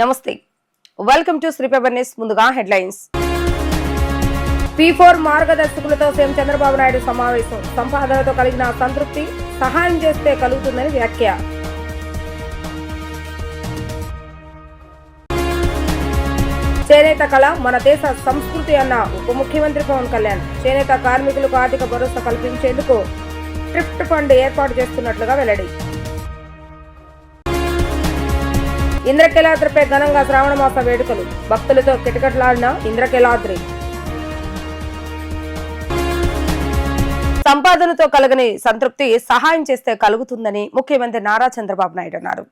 నమస్తే, welcome to Sri Paper news. ముందుగా headlines. P4 మార్గదర్శకులతో సీఎం చంద్రబాబు నాయుడు సమావేశం. సంపాదనతో కలిగిన సంతృప్తి సహాయం చేస్తే కలుగుతుందని వ్యాఖ్య. చేనేత కళ మన దేశ సంస్కృతి అన్న ఉప ముఖ్యమంత్రి పవన్ కళ్యాణ్. చేనేత కార్మికులకు ఆర్థిక భరోసా కల్పించేందుకు ట్రిప్ట్ ఫండ్ ఏర్పాటు చేస్తున్నట్లుగా వెల్లడి. ఇంద్రకీలాద్రిపై ఘనంగా శ్రావణ మాస వేడుకలు. భక్తులతో కిటకిటలాడిన ఇంద్రకీలాద్రి. సంపాదనతో కలగని సంతృప్తి సహాయం చేస్తే కలుగుతుందని ముఖ్యమంత్రి నారా చంద్రబాబు నాయుడు అన్నారు.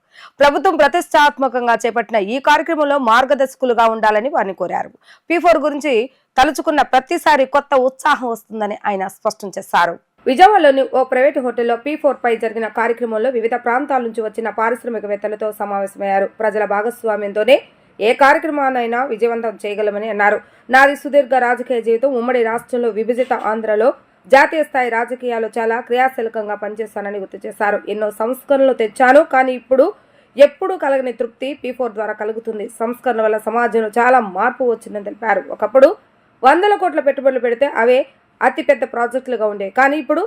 ప్రభుత్వం ప్రతిష్టాత్మకంగా చేపట్టిన ఈ కార్యక్రమంలో మార్గదర్శకులుగా ఉండాలని వారిని కోరారు. P4 గురించి తలుచుకున్న ప్రతిసారి కొత్త ఉత్సాహం వస్తుందని ఆయన స్పష్టం చేశారు. విజయవాడలోని ఓ ప్రైవేటు హోటల్లో P4 పై జరిగిన కార్యక్రమంలో వివిధ ప్రాంతాల నుంచి వచ్చిన పారిశ్రామికవేత్తలతో సమావేశమయ్యారు. ప్రజల భాగస్వామ్యంతోనే ఏ కార్యక్రమాన్నైనా విజయవంతం చేయగలమని అన్నారు. నాది సుదీర్ఘ రాజకీయ జీవితం. ఉమ్మడి రాష్ట్రంలో విభజిత ఆంధ్రలో జాతీయ స్థాయి రాజకీయాలు చాలా క్రియాశీలకంగా పనిచేస్తానని గుర్తు చేశారు. ఎన్నో సంస్కరణలు తెచ్చాను, కానీ ఎప్పుడు కలగని తృప్తి P4 ద్వారా కలుగుతుంది. సంస్కరణ వల్ల సమాజంలో చాలా మార్పు వచ్చిందని తెలిపారు. ఒకప్పుడు 100 కోట్ల పెట్టుబడులు పెడితే అవే అతిపెద్ద ప్రాజెక్టులుగా ఉండేవి, కానీ ఇప్పుడు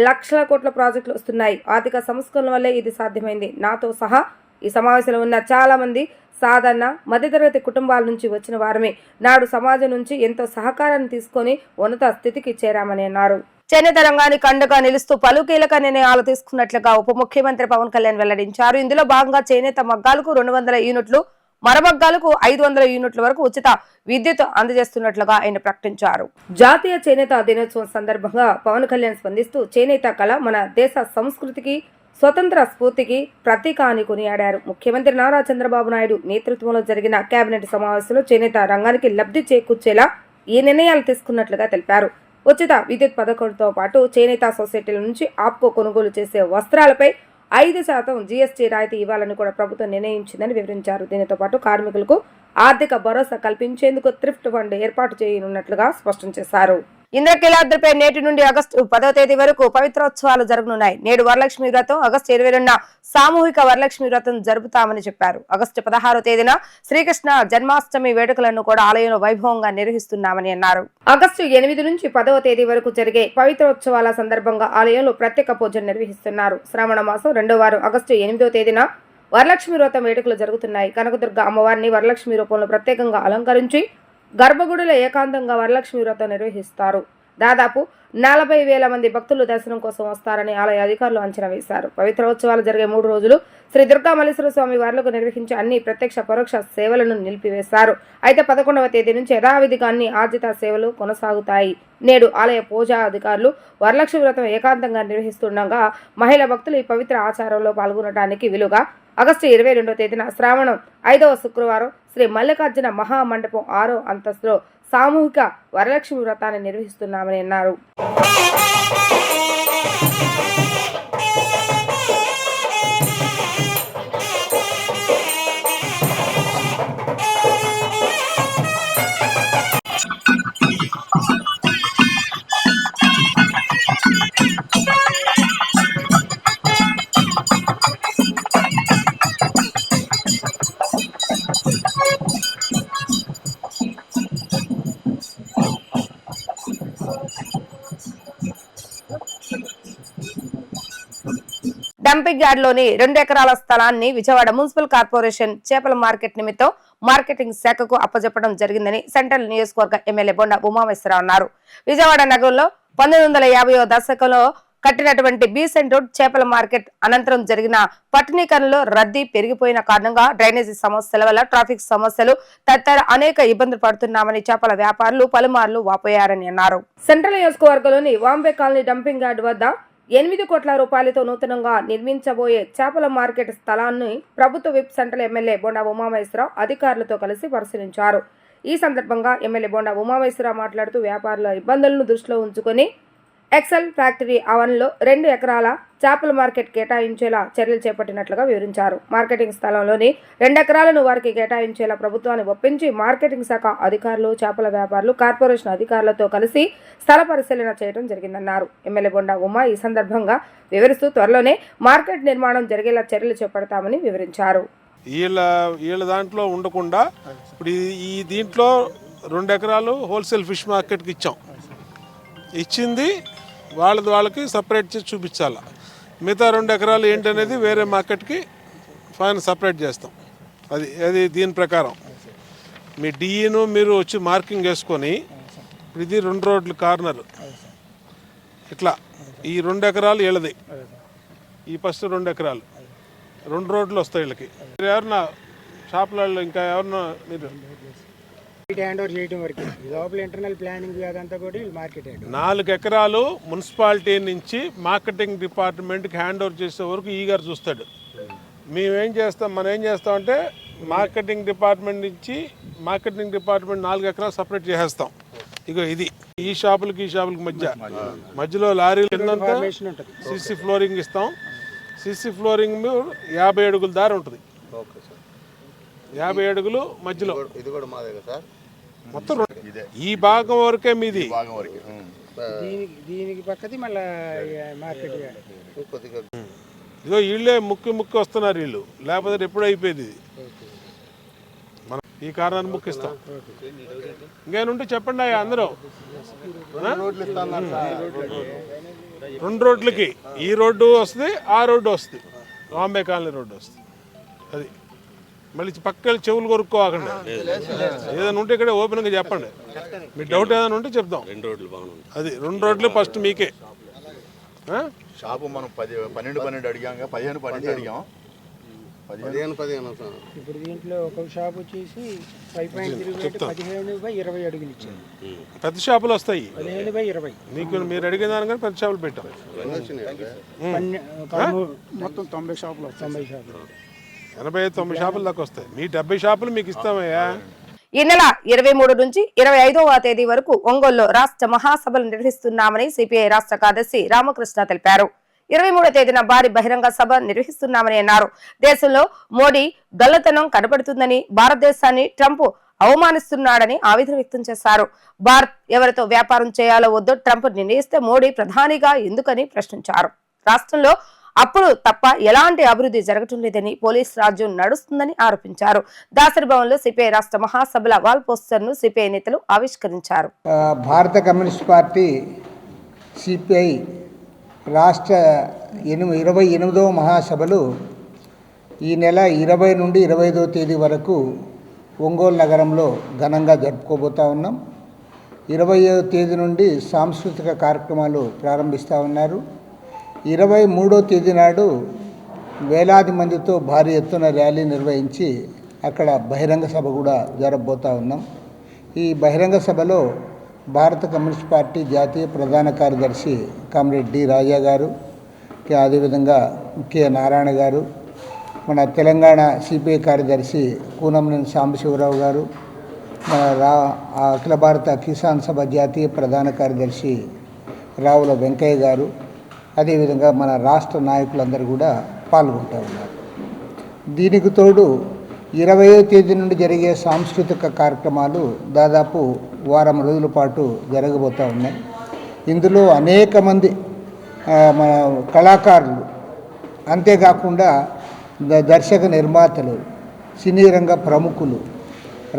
లక్షల కోట్ల ప్రాజెక్టులు వస్తున్నాయి. ఆర్థిక సంస్కరణ వల్లే ఇది సాధ్యమైంది. నాతో సహా ఈ సమావేశంలో ఉన్న చాలా మంది సాధారణ మధ్యతరగతి కుటుంబాల నుంచి వచ్చిన వారమే. నాడు సమాజం నుంచి ఎంతో సహకారాన్ని తీసుకొని ఉన్నత స్థితికి చేరామని అన్నారు. చేనేత రంగానికి అండగా నిలుస్తూ పలు కీలక నిర్ణయాలు తీసుకున్నట్లుగా ఉప ముఖ్యమంత్రి పవన్ కళ్యాణ్ వెల్లడించారు. ఇందులో భాగంగా చేనేత మగ్గాలకు 200 యూనిట్లు, మరమగ్గాలకు 500 యూనిట్ల వరకు ఉచిత విద్యుత్ అందజేస్తున్నట్లుగా ఆయన ప్రకటించారు. జాతీయ చేనేత దినోత్సవం సందర్భంగా పవన్ కళ్యాణ్ స్పందిస్తూ చేనేత కళ మన దేశ సంస్కృతికి, స్వతంత్ర స్ఫూర్తికి ప్రతీక అని కొనియాడారు. ముఖ్యమంత్రి నారా చంద్రబాబు నాయుడు నేతృత్వంలో జరిగిన కేబినెట్ సమావేశంలో చేనేత రంగానికి లబ్ధి చేకూర్చేలా ఈ నిర్ణయాలు తీసుకున్నట్లుగా తెలిపారు. ఉచిత విద్యుత్ పథకంతో పాటు చేనేత సొసైటీల నుంచి ఆప్కో కొనుగోలు చేసే వస్త్రాలపై 5% GST రాయితీ ఇవ్వాలని కూడా ప్రభుత్వం నిర్ణయించిందని వివరించారు. దీనితో పాటు కార్మికులకు ఆర్థిక భరోసా కల్పించేందుకు థ్రిఫ్ట్ ఫండ్ ఏర్పాటు చేయనున్నట్లుగా స్పష్టం చేశారు. ఇంద్రకీలాద్రిపై నేటి నుండి ఆగస్టు 10వ తేదీ వరకు పవిత్రోత్సవాలు జరగనున్నాయి. నేడు వరలక్ష్మి వ్రతం, ఆగస్టు 22న సామూహిక వరలక్ష్మి వ్రతం జరుపుతామని చెప్పారు. ఆగస్టు 16వ తేదీన శ్రీకృష్ణ జన్మాష్టమి వేడుకలను కూడా ఆలయంలో వైభవంగా నిర్వహిస్తున్నామని అన్నారు. ఆగస్టు 8 నుంచి 10వ తేదీ వరకు జరిగే పవిత్రోత్సవాల సందర్భంగా ఆలయంలో ప్రత్యేక పూజలు నిర్వహిస్తున్నారు. శ్రావణ మాసం 2వ వారం ఆగస్టు 8వ తేదీన వరలక్ష్మి వ్రతం వేడుకలు జరుగుతున్నాయి. కనకదుర్గ అమ్మవారిని వరలక్ష్మి రూపంలో ప్రత్యేకంగా అలంకరించి గర్భగుడిలో ఏకాంతంగా వరలక్ష్మి వ్రతం నిర్వహిస్తారు. దాదాపు 40,000 మంది భక్తులు దర్శనం కోసం వస్తారని ఆలయ అధికారులు అంచనా వేశారు. పవిత్రోత్సవాలు జరిగే 3 రోజులు శ్రీ దుర్గా మల్లేశ్వర స్వామి వార్లకు నిర్వహించే అన్ని ప్రత్యక్ష పరోక్ష సేవలను నిలిపివేశారు. అయితే 11వ తేదీ నుంచి యథావిధిగా అన్ని ఆర్జిత సేవలు కొనసాగుతాయి. నేడు ఆలయ పూజా అధికారులు వరలక్ష్మి వ్రతం ఏకాంతంగా నిర్వహిస్తుండగా మహిళా భక్తులు ఈ పవిత్ర ఆచారంలో పాల్గొనడానికి వీలుగా ఆగస్టు 22వ తేదీన శ్రావణం 5వ శుక్రవారం శ్రీ మల్లికార్జున మహామండపం 6వ అంతస్తులో సామూహిక వరలక్ష్మి వ్రతాన్ని నిర్వహిస్తున్నామని అన్నారు. డంపింగ్ యార్డ్ లోని 2 ఎకరాల స్థలాన్ని విజయవాడ మున్సిపల్ కార్పొరేషన్ చేపల మార్కెట్ నిమిత్తం మార్కెటింగ్ శాఖకు అప్పజెప్పడం జరిగిందని సెంట్రల్ నియోజకవర్గ ఎమ్మెల్యే బొండా ఉమామేశ్వరరావు అన్నారు. విజయవాడ నగరంలో 1950వ దశకంలో కట్టినటువంటి బీసెంట్ రోడ్ చేపల మార్కెట్ అనంతరం జరిగిన పట్టణీకరణలో రద్దీ పెరిగిపోయిన కారణంగా డ్రైనేజీ సమస్యల వల్ల ట్రాఫిక్ సమస్యలు తదితర అనేక ఇబ్బందులు పడుతున్నామని చేపల వ్యాపారులు పలుమార్లు వాపోయారని అన్నారు. సెంట్రల్ నియోజకవర్గంలోని వాంబే కాలనీ డంపింగ్ యార్డ్ వద్ద 8 కోట్ల రూపాయలతో నూతనంగా నిర్మించబోయే చేపల మార్కెట్ స్థలాన్ని ప్రభుత్వ whip central MLA Bonda Umameswara Rao అధికారులతో కలిసి పరిశీలించారు. ఈ సందర్భంగా ఎమ్మెల్యే బొండా ఉమామేశ్వరరావు మాట్లాడుతూ వ్యాపారుల ఇబ్బందులను దృష్టిలో ఉంచుకొని ఎక్సెల్ ఫ్యాక్టరీ ఆవరణలో 2 ఎకరాల చేపల మార్కెట్ కేటాయించేలా చర్యలు చేపట్టినట్లుగా వివరించారు. మార్కెటింగ్ స్థలంలోని 2 ఎకరాలను వారికి కేటాయించేలా ప్రభుత్వాన్ని ఒప్పించి మార్కెటింగ్ శాఖ అధికారులు, చేపల వ్యాపారులు, కార్పొరేషన్ అధికారులతో కలిసి స్థల పరిశీలన చేయడం జరిగిందన్నారు. ఎమ్మెల్యే బొండా ఉమా ఈ సందర్భంగా వివరిస్తూ త్వరలోనే మార్కెట్ నిర్మాణం జరిగేలా చర్యలు చేపడతామని వివరించారు. వీళ్ళ దాంట్లో ఉండకుండా ఇప్పుడు ఈ దీంట్లో 2 ఎకరాలు హోల్సేల్ ఫిష్ మార్కెట్కి ఇచ్చాం. ఇచ్చింది వాళ్ళకి సపరేట్ చేసి చూపించాలి. మిగతా 2 ఎకరాలు ఏంటనేది వేరే మార్కెట్కి ఫైన్ సపరేట్ చేస్తాం. అది దీని ప్రకారం మీ డిఈను మీరు వచ్చి మార్కింగ్ వేసుకొని ఇది 2 రోడ్లు కార్నర్ ఇట్లా ఈ 2 ఎకరాలు వీళ్ళది, ఈ ఫస్ట్ 2 ఎకరాలు 2 రోడ్లు వస్తాయి వీళ్ళకి. మీరు ఎవరన్నా షాపులలో ఇంకా ఎవరన్నా మీరు హ్యాండ్ ఓవర్ చేయడం వరకు లోపల ఇంటర్నల్ ప్లానింగ్ అదంతా కూడా మార్కెట్ 4 ఎకరాలు మున్సిపాలిటీ నుంచి మార్కెటింగ్ డిపార్ట్మెంట్కి హ్యాండ్ ఓవర్ చేసే వరకు ఈగారు చూస్తాడు. మనం ఏం చేస్తామంటే మార్కెటింగ్ డిపార్ట్మెంట్ నుంచి 4 ఎకరాలు సపరేట్ చేసేస్తాం. ఇగో ఇది ఈ షాపులకి మధ్యలో లారీలు కిందంతా సిసి ఫ్లోరింగ్ ఇస్తాం. సిసి ఫ్లోరింగ్ 50 అడుగుల దారి ఉంటుంది. 50 అడుగులు మధ్యలో మొత్తం ఈ భాగం వరకే మీది. దీనికి పక్కది మళ్ళీ మార్కెట్. ఇదిగో వీళ్ళే ముక్కి వస్తున్నారు వీళ్ళు, లేకపోతే ఎప్పుడు అయిపోయేది. మనం ఈ కారణాన్ని ముక్కిస్తాం. ఇంకేనుంటే చెప్పండి అందరూ. 2 రోడ్లకి ఈ రోడ్డు వస్తుంది, ఆ రోడ్డు వస్తుంది, బాంబే కాలనీ రోడ్డు వస్తుంది. అది మళ్ళీ పక్కన చెవులు కొరుక్కోకండి. ఏదైనా ఉంటే ఇక్కడ ఓపెన్గా చెప్పండి. మీ డౌట్ ఏదైనా ఉంటే చెప్దాం. 2 రోడ్లు బాగుంది. అది 2 రోడ్లు ఫస్ట్ మీకే. షాపు మనం 12 అడిగాం, 15 అడిగాం. 15 ఇప్పుడు దీంట్లో ఒక షాప్ వచ్చేసి 5.15/20 అడుగులు ఇచ్చారు. పెద్ద షాపులు వస్తాయి 15/20. మీరు అడిగిన దానికన్నా పెద్ద షాపులు పెట్టాం. మొత్తం 90 షాపులు. 80-90 షాపుల దాకా వస్తాయి. మీ 70 షాపులు మీకు ఇస్తామయ్యా. ఈ నెల 23 నుంచి 25వ తేదీ వరకు ఒంగోలులో రాష్ట్ర మహాసభలు నిర్వహిస్తున్నామని సిపిఐ రాష్ట్ర కార్యదర్శి రామకృష్ణ తెలిపారు. 23వ తేదీన భారీ బహిరంగ సభ నిర్వహిస్తున్నామని అన్నారు. దేశంలో మోడీ గొల్లతనం కనబడుతుందని, భారతదేశాన్ని ట్రంప్ అవమానిస్తున్నాడని ఆవేదన వ్యక్తం చేశారు. భారత్ ఎవరితో వ్యాపారం చేయాలో వద్దో ట్రంప్ నిర్ణయిస్తే మోడీ ప్రధానిగా ఎందుకని ప్రశ్నించారు. రాష్ట్రంలో అప్పుడు తప్ప ఎలాంటి అభివృద్ధి జరగటం లేదని, పోలీస్ రాజ్యం నడుస్తుందని ఆరోపించారు. దాసరి భవన్లో సిపిఐ రాష్ట్ర మహాసభల వాల్ పోస్టర్ ను సిపిఐ నేతలు ఆవిష్కరించారు. భారత కమ్యూనిస్ట్ పార్టీ సిపిఐ రాష్ట్ర 28వ మహాసభలు ఈ నెల 20 నుండి 25వ తేదీ వరకు ఒంగోలు నగరంలో ఘనంగా జరుపుకోబోతా ఉన్నాం. 20వ తేదీ నుండి సాంస్కృతిక కార్యక్రమాలు ప్రారంభిస్తూ ఉన్నారు. 23వ తేదీ నాడు వేలాది మందితో భారీ ఎత్తున ర్యాలీ నిర్వహించి అక్కడ బహిరంగ సభ కూడా జరగబోతూ ఉన్నాం. ఈ బహిరంగ సభలో భారత కమ్యూనిస్ట్ పార్టీ జాతీయ ప్రధాన కార్యదర్శి కామ్రేడ్ డి రాజా గారు, అదేవిధంగా కె నారాయణ గారు, మన తెలంగాణ సిపిఐ కార్యదర్శి కూనంనేని సాంబశివరావు గారు, మన అఖిల భారత కిసాన్ సభ జాతీయ ప్రధాన కార్యదర్శి రావుల వెంకయ్య గారు, అదేవిధంగా మన రాష్ట్ర నాయకులందరూ కూడా పాల్గొంటూ ఉన్నారు. దీనికి తోడు 20వ తేదీ నుండి జరిగే సాంస్కృతిక కార్యక్రమాలు దాదాపు వారం రోజుల పాటు జరగబోతూ ఉన్నాయి. ఇందులో అనేక మంది మన కళాకారులు, అంతేకాకుండా దర్శక నిర్మాతలు, సినీ రంగ ప్రముఖులు,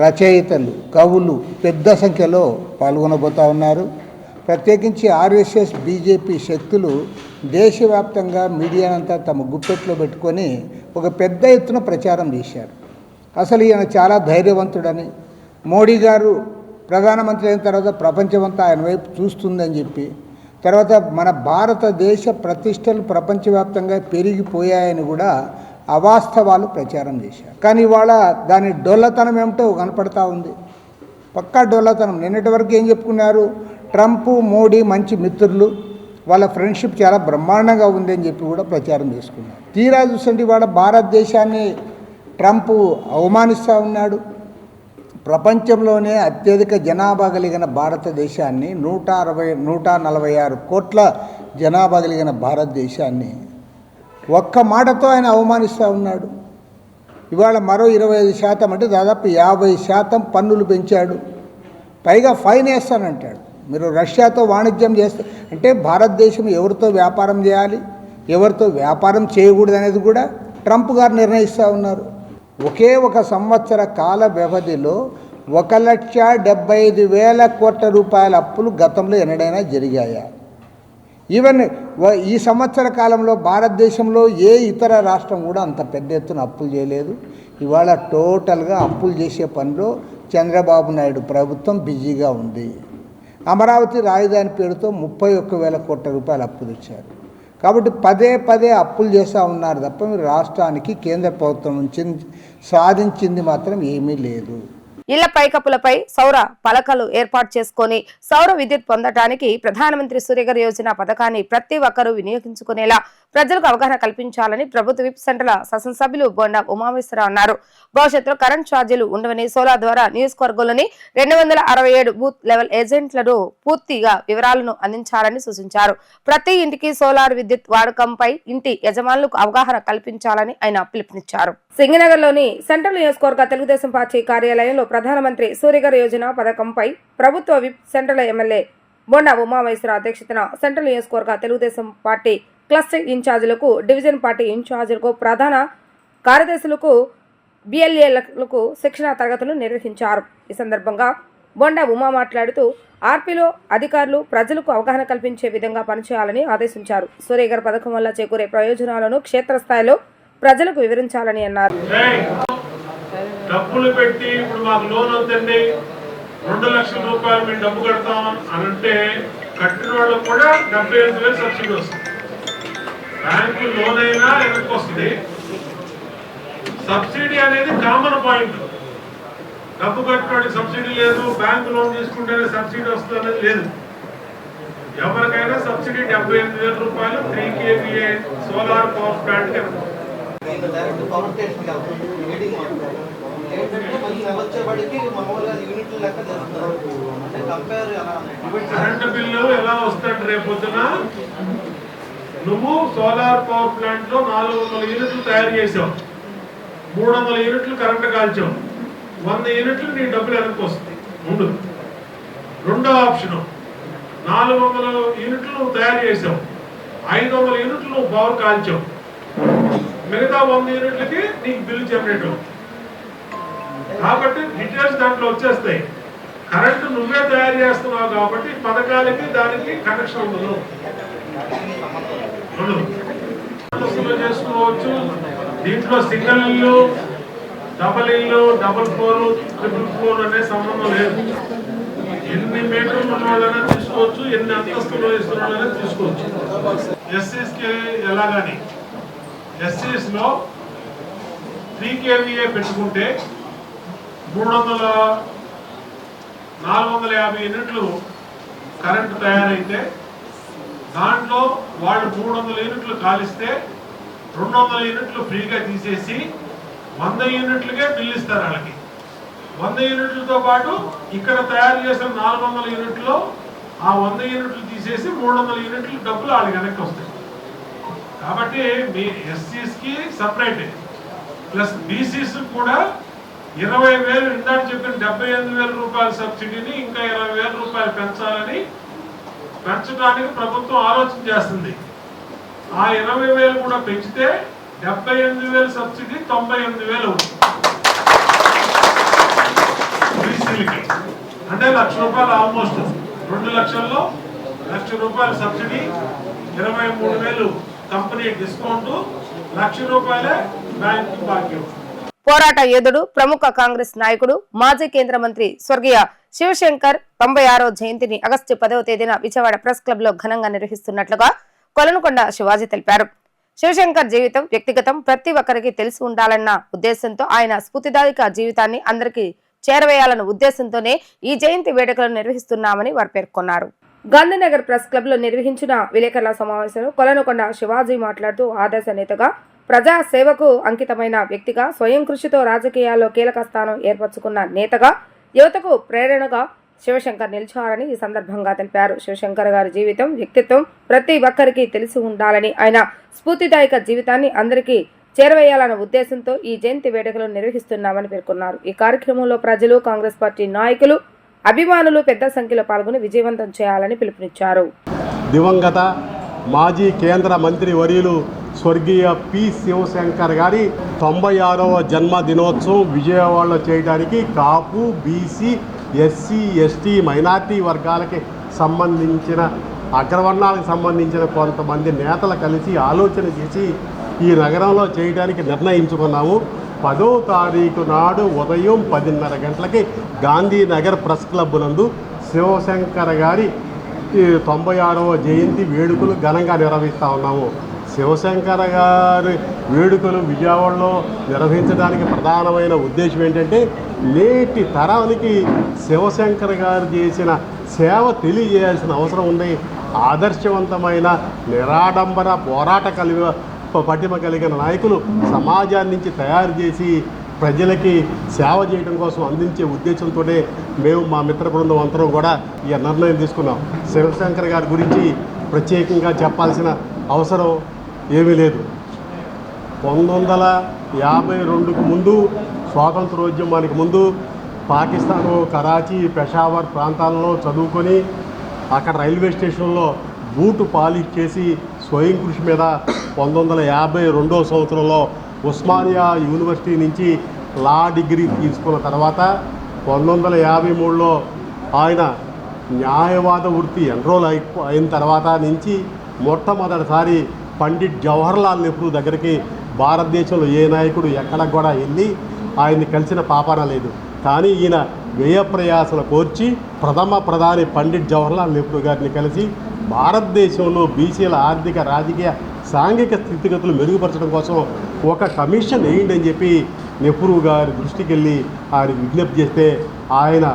రచయితలు, కవులు పెద్ద సంఖ్యలో పాల్గొనబోతూ ఉన్నారు. ప్రత్యేకించి ఆర్ఎస్ఎస్ బీజేపీ శక్తులు దేశవ్యాప్తంగా మీడియానంతా తమ గుప్పెట్లో పెట్టుకొని ఒక పెద్ద ఎత్తున ప్రచారం చేశారు. అసలు ఈయన చాలా ధైర్యవంతుడని, మోడీ గారు ప్రధానమంత్రి అయిన తర్వాత ప్రపంచమంతా ఆయన వైపు చూస్తుందని చెప్పి, తర్వాత మన భారతదేశ ప్రతిష్టలు ప్రపంచవ్యాప్తంగా పెరిగిపోయాయని కూడా అవాస్తవాలు ప్రచారం చేశారు. కానీ ఇవాళ దాని డొల్లతనం ఏమిటో కనపడతా ఉంది. పక్కా డొల్లతనం. నిన్నటి వరకు ఏం చెప్పుకున్నారు? ట్రంప్ మోడీ మంచి మిత్రులు, వాళ్ళ ఫ్రెండ్షిప్ చాలా బ్రహ్మాండంగా ఉందని చెప్పి కూడా ప్రచారం చేసుకున్నారు. తీరా చూసండి ఇవాళ భారతదేశాన్ని ట్రంప్ అవమానిస్తూ ఉన్నాడు. ప్రపంచంలోనే అత్యధిక జనాభా కలిగిన భారతదేశాన్ని, 146 కోట్ల జనాభా కలిగిన భారతదేశాన్ని ఒక్క మాటతో ఆయన అవమానిస్తూ ఉన్నాడు. ఇవాళ మరో 25% అంటే దాదాపు 50% పన్నులు పెంచాడు. పైగా ఫైన్ వేస్తానంటాడు. మీరు రష్యాతో వాణిజ్యం చేస్తే అంటే భారతదేశం ఎవరితో వ్యాపారం చేయాలి, ఎవరితో వ్యాపారం చేయకూడదు అనేది కూడా ట్రంప్ గారు నిర్ణయిస్తూ ఉన్నారు. ఒకే ఒక సంవత్సర కాల వ్యవధిలో 1,75,000 కోట్ల రూపాయల అప్పులు గతంలో ఎన్నడైనా జరిగాయా? ఈవెన్ ఈ సంవత్సర కాలంలో భారతదేశంలో ఏ ఇతర రాష్ట్రం కూడా అంత పెద్ద ఎత్తున అప్పులు చేయలేదు. ఇవాళ టోటల్గా అప్పులు చేసే పనిలో చంద్రబాబు నాయుడు ప్రభుత్వం బిజీగా ఉంది. అమరావతి రాజధాని పేరుతో 31,000 కోట్ల రూపాయలు అప్పులు ఇచ్చారు. కాబట్టి పదే పదే అప్పులు చేస్తూ ఉన్నారు తప్ప మీరు రాష్ట్రానికి కేంద్ర ప్రభుత్వం నుంచి సాధించింది మాత్రం ఏమీ లేదు. ఇళ్ల పైకప్పులపై సౌర పలకలు ఏర్పాటు చేసుకుని సౌర విద్యుత్ పొందడానికి ప్రధానమంత్రి సూర్యఘర్ యోజన పథకాన్ని ప్రతి ఒక్కరూ వినియోగించుకునేలా ప్రజలకు అవగాహన కల్పించాలని ప్రభుత్వ విప్ సెంటర్ల శాసనసభ్యులు బొండా ఉమామేశ్వరరావు అన్నారు. భవిష్యత్తులో కరెంట్ ఛార్జీలు ఉండవని, సోలార్ ద్వారా నియోజకవర్గంలోని 267 బూత్ లెవెల్ ఏజెంట్లను పూర్తిగా వివరాలను అందించాలని సూచించారు. ప్రతి ఇంటికి సోలార్ విద్యుత్ వాడకంపై ఇంటి యజమానులకు అవగాహన కల్పించాలని ఆయన పిలుపునిచ్చారు. సింగనగర్లోని సెంట్రల్ నియోజకవర్గ తెలుగుదేశం పార్టీ కార్యాలయంలో ప్రధానమంత్రి సూర్యఘర్ యోజన పథకంపై ప్రభుత్వ whip central MLA Bonda Umameswara Rao అధ్యక్షతన సెంట్రల్ నియోజకవర్గ తెలుగుదేశం పార్టీ క్లస్టర్ ఇన్ఛార్జీలకు, డివిజన్ పార్టీ ఇన్ఛార్జీలకు, ప్రధాన కార్యదర్శులకు, బిఎల్ఏలకు శిక్షణ తరగతులు నిర్వహించారు. ఈ సందర్భంగా బొండా ఉమా మాట్లాడుతూ ఆర్పీలో అధికారులు ప్రజలకు అవగాహన కల్పించే విధంగా పనిచేయాలని ఆదేశించారు. సూర్యఘర్ పథకం వల్ల చేకూరే ప్రయోజనాలను క్షేత్రస్థాయిలో ప్రజలకు వివరించాలని అన్నారు. డబ్బులు పెట్టి ఇప్పుడు మాకు లోన్ అవుతుంది 2 లక్షల రూపాయలు మేము డబ్బు కడతాం అని అంటే కట్టిన వాళ్ళకు కూడా 75,000 సబ్సిడీ వస్తుంది. బ్యాంకు లోన్ అయినా ఎందుకు వస్తుంది? సబ్సిడీ అనేది కామన్ పాయింట్. డబ్బు కట్టినవాడికి సబ్సిడీ లేదు, బ్యాంకు లోన్ తీసుకుంటేనే సబ్సిడీ వస్తుంది అనేది లేదు. ఎవరికైనా సబ్సిడీ 75,000 రూపాయలు 3 kVA solar power plant. Current bill ఎలా వస్తాడు రేపొద్దున? నువ్వు సోలార్ పవర్ ప్లాంట్ లో 400 యూనిట్లు తయారు చేసావు, 300 యూనిట్లు కరెంటు కాల్చావు, 100 యూనిట్లు నీ డబ్బులు వెనక్కి వస్తుంది. ముందు రెండో ఆప్షన్, 400 యూనిట్లు నువ్వు తయారు చేసావు, 500 యూనిట్లు నువ్వు పవర్ కాల్చావు, మిగతా 100 యూనిట్లకి నీకు బిల్లు జనరేట్ అవుతుంది. కాబట్టి డీటెయిల్స్ దాంట్లో వచ్చేస్తాయి. కరెంటు నువ్వే తయారు చేస్తున్నావు కాబట్టి పథకాలకి దానికి కనెక్షన్ ఉండదు. చేసుకోవచ్చు. దీంట్లో సింగిల్ ఇల్లు, డబల్ ఇల్లు, డబల్ 4, 4 అనే సంబంధం లేదు. ఎన్ని మీటర్లు ఉన్న వాళ్ళైనా తీసుకోవచ్చు, ఎన్ని అంతస్తులు ఇస్తున్న వాళ్ళైనా తీసుకోవచ్చు. ఎస్సీస్కి ఎలాగాని ఎస్సీస్ లో 3 kVA పెట్టుకుంటే 450 యూనిట్లు కరెంటు తయారైతే దాంట్లో వాళ్ళు 300 యూనిట్లు కాలిస్తే 200 యూనిట్లు ఫ్రీగా తీసేసి 100 యూనిట్లకే బిల్లు ఇస్తారు వాళ్ళకి. 100 యూనిట్లతో పాటు ఇక్కడ తయారు చేసిన 400 యూనిట్లో ఆ 100 యూనిట్లు తీసేసి 300 యూనిట్లు డబ్బులు వాళ్ళకి వెనక్కి వస్తాయి. కాబట్టి మీ ఎస్సీస్కి సపరేట్, ప్లస్ బీసీస్ కూడా 20,000 ఇందాక చెప్పిన 78,000 రూపాయల సబ్సిడీని ఇంకా 20,000 రూపాయలు పెంచడానికి ప్రభుత్వం ఆలోచన చేస్తుంది. ఆ 20,000 కూడా పెంచితే 78,000 సబ్సిడీ 98,000 అవుతుంది బీసీలకి. అంటే 1,00,000 రూపాయలు, ఆల్మోస్ట్ 2 లక్షల్లో 1,00,000 రూపాయల సబ్సిడీ, 23,000 కంపెనీ డిస్కౌంట్, 1,00,000 రూపాయలే బ్యాంకు బాకీ. పోరాట యోధుడు, ప్రముఖ కాంగ్రెస్ నాయకుడు, మాజీ కేంద్ర మంత్రి స్వర్గీయ శివశంకర్ 96వ జయంతిని ఆగస్టు 10వ తేదీన విజయవాడ ప్రెస్ క్లబ్ లో ఘనంగా నిర్వహిస్తున్నట్లుగా కొలనుకొండ శివాజీ తెలిపారు. శివశంకర్ జీవితం, వ్యక్తిగతం ప్రతి ఒక్కరికి తెలిసి ఉండాలన్న ఉద్దేశంతో ఆయన స్ఫూర్తిదాయక జీవితాన్ని అందరికీ చేరవేయాలన్న ఉద్దేశంతోనే ఈ జయంతి వేడుకలను నిర్వహిస్తున్నామని వారు పేర్కొన్నారు. గాంధీనగర్ ప్రెస్ క్లబ్ లో నిర్వహించిన విలేకరుల సమావేశంలో కొలనుకొండ శివాజీ మాట్లాడుతూ ఆదర్శ నేతగా, ప్రజా సేవకు అంకితమైన వ్యక్తిగా, స్వయం కృషితో రాజకీయాల్లో కీలక స్థానం ఏర్పరచుకున్న నేతగా, యువతకు ప్రేరణగా శివశంకర్ నిలిచారని ఈ సందర్భంగా తెలిపారు. శివశంకర్ గారి జీవితం, వ్యక్తిత్వం ప్రతి ఒక్కరికి తెలిసి ఉండాలని, ఆయన స్ఫూర్తిదాయక జీవితాన్ని అందరికీ చేరవేయాలన్న ఉద్దేశంతో ఈ జయంతి వేడుకలు నిర్వహిస్తున్నామని పేర్కొన్నారు. ఈ కార్యక్రమంలో ప్రజలు, కాంగ్రెస్ పార్టీ నాయకులు, అభిమానులు పెద్ద సంఖ్యలో పాల్గొని విజయవంతం చేయాలని పిలుపునిచ్చారు. దివంగత మాజీ కేంద్ర మంత్రి వర్యులు స్వర్గీయ పి శివశంకర్ గారి 96వ జన్మదినోత్సవం విజయవాడలో చేయడానికి కాపు, బీసీ, ఎస్సీ, ఎస్టీ, మైనార్టీ వర్గాలకి సంబంధించిన అగ్రవర్ణాలకు సంబంధించిన కొంతమంది నేతలు కలిసి ఆలోచన చేసి ఈ నగరంలో చేయడానికి నిర్ణయించుకున్నాము. 10వ తారీఖు నాడు ఉదయం 10:30 గంటలకి గాంధీనగర్ ప్రెస్ క్లబ్ నందు శివశంకర్ గారి 96వ జయంతి వేడుకలు ఘనంగా నిర్వహిస్తూ ఉన్నాము. శివశంకర్ గారి వేడుకలు విజయవాడలో నిర్వహించడానికి ప్రధానమైన ఉద్దేశం ఏంటంటే నేటి తరానికి శివశంకర్ గారు చేసిన సేవ తెలియజేయాల్సిన అవసరం ఉంది. ఆదర్శవంతమైన నిరాడంబర పోరాట పటిమ కలిగిన నాయకులు సమాజాన్ని నుంచి తయారు చేసి ప్రజలకి సేవ చేయడం కోసం అందించే ఉద్దేశంతోనే మేము మా మిత్ర బృందం అందరం కూడా ఈ నిర్ణయం తీసుకున్నాం. శివశంకర్ గారి గురించి ప్రత్యేకంగా చెప్పాల్సిన అవసరం ఏమీ లేదు. 1952కు ముందు స్వాతంత్రోద్యమానికి ముందు పాకిస్తాను కరాచీ, పెషావర్ ప్రాంతాల్లో చదువుకొని అక్కడ రైల్వే స్టేషన్లో బూటు పాలిష్ చేసి స్వయం కృషి మీద 1952వ సంవత్సరంలో ఉస్మానియా యూనివర్సిటీ నుంచి లా డిగ్రీ తీసుకున్న తర్వాత 1953లో ఆయన న్యాయవాద వృత్తి ఎన్రోల్ అయిన తర్వాత నుంచి మొట్టమొదటిసారి పండిట్ జవహర్లాల్ నెహ్రూ దగ్గరికి భారతదేశంలో ఏ నాయకుడు ఎక్కడికి కూడా వెళ్ళి ఆయన్ని కలిసిన పాపాన లేదు. కానీ ఈయన వ్యయ ప్రయాసలు కోర్చి ప్రథమ ప్రధాని పండిట్ జవహర్లాల్ నెహ్రూ గారిని కలిసి భారతదేశంలో బీసీల ఆర్థిక, రాజకీయ, సాంఘిక స్థితిగతులు మెరుగుపరచడం కోసం ఒక కమిషన్ వేయండి అని చెప్పి నెహ్రూ గారి దృష్టికి వెళ్ళి ఆయన విజ్ఞప్తి చేస్తే ఆయన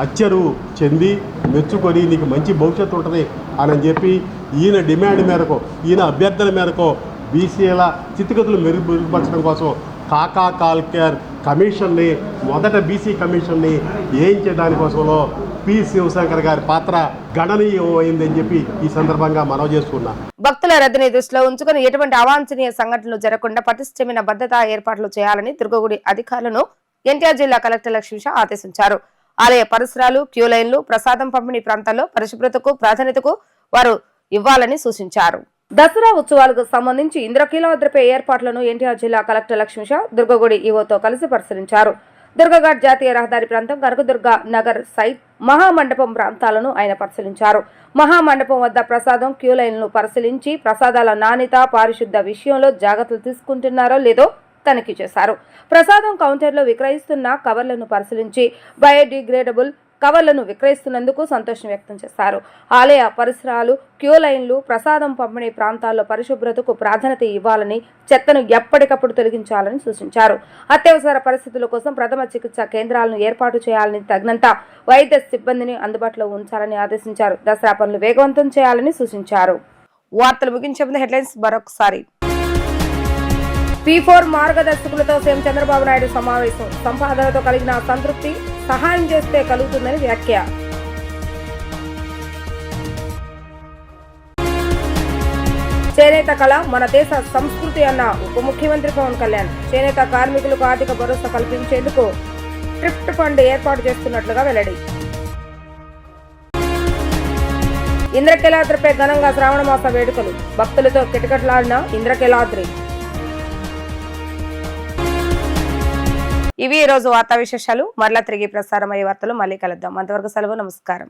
అచ్చరు చెంది మెచ్చుకొని నీకు మంచి భవిష్యత్తు ఉంటుంది అని చెప్పి ఈయన డిమాండ్ మేరకు, ఈయన అభ్యర్థన మేరకు బీసీల స్థితిగతులు మెరుగుపరచడం కోసం కాకా కాల్కేర్ కమిషన్ని, మొదట బీసీ కమిషన్ని వేయించే దానికోసంలో పి శివశంకర్ గారి పాత్ర గణనీయమైందని చెప్పి ఈ సందర్భంగా మనవి చేస్తున్నా. భక్తుల రద్దీని దృష్టిలో ఉంచుకుని ఎటువంటి అవాంఛనీయ సంఘటనలు జరగకుండా పటిష్టమైన భద్రతా ఏర్పాట్లు చేయాలని దుర్గగుడి అధికారులను ఎన్టీఆర్ జిల్లా కలెక్టర్ లక్ష్మీష ఆదేశించారు. ఆలయ పరిసరాలు, క్యూ లైన్లు, ప్రసాదం పంపిణీ ప్రాంతాల్లో పరిశుభ్రతకు ప్రాధాన్యతకు వారు ఇవ్వాలని సూచించారు. దసరా ఉత్సవాలకు సంబంధించి ఇంద్రకీలాద్రిపై ఏర్పాట్లను ఎన్టీఆర్ జిల్లా కలెక్టర్ లక్ష్మీష దుర్గగుడి ఈవోతో కలిసి పరిశీలించారు. దుర్గఘాట్ జాతీయ రహదారి ప్రాంతం, కనకదుర్గ నగర్ సైట్, మహామండపం ప్రాంతాలను ఆయన పరిశీలించారు. మహామండపం వద్ద ప్రసాదం క్యూ లైన్లను పరిశీలించి ప్రసాదాల నాణ్యత, పారిశుద్ధ విషయంలో జాగ్రత్తలు తీసుకుంటున్నారో లేదో తనిఖీ చేశారు. ప్రసాదం కౌంటర్లో విక్రయిస్తున్న కవర్లను పరిశీలించి బయోడిగ్రేడబుల్ కవర్లను విక్రయిస్తున్నందుకు సంతోషం వ్యక్తం చేశారు. ఆలయ పరిసరాలు, క్యూ లైన్లు, ప్రసాదం పంపిణీ ప్రాంతాల్లో పరిశుభ్రతకు ప్రాధాన్యత ఇవ్వాలని, చెత్తను ఎప్పటికప్పుడు తొలగించాలని సూచించారు. అత్యవసర పరిస్థితుల కోసం ప్రథమ చికిత్స కేంద్రాలను ఏర్పాటు చేయాలని, తగినంత వైద్య సిబ్బందిని అందుబాటులో ఉంచాలని ఆదేశించారు. దసరా పనులు వేగవంతం చేయాలని సూచించారు. వార్తలు ముగించే ముందు హెడ్లైన్స్ మరొకసారి. P4 మార్గదర్శకులతో సీఎం చంద్రబాబు నాయుడు సమావేశం. సంపాదనతో కలిగిన సంతృప్తి సహాయం చేస్తే కలుగుతుందని వ్యాఖ్య. చేనేత కళ మన దేశ సంస్కృతి అన్న ఉప ముఖ్యమంత్రి పవన్ కళ్యాణ్. చేనేత కార్మికులకు ఆర్థిక భరోసా కల్పించేందుకు ట్రిఫ్ట్ ఫండ్ ఏర్పాటు చేస్తున్నట్లుగా వెల్లడి. ఇంద్రకీలాద్రిపై ఘనంగా శ్రావణ మాస వేడుకలు. భక్తులతో కిటకిటలాడిన ఇంద్రకీలాద్రి. ఇవి ఈ రోజు వార్తా విశేషాలు. మరలా తిరిగి ప్రసారమయ్యే వార్తలు మళ్ళీ కలుద్దాం. అంతవరకు సెలవు. నమస్కారం.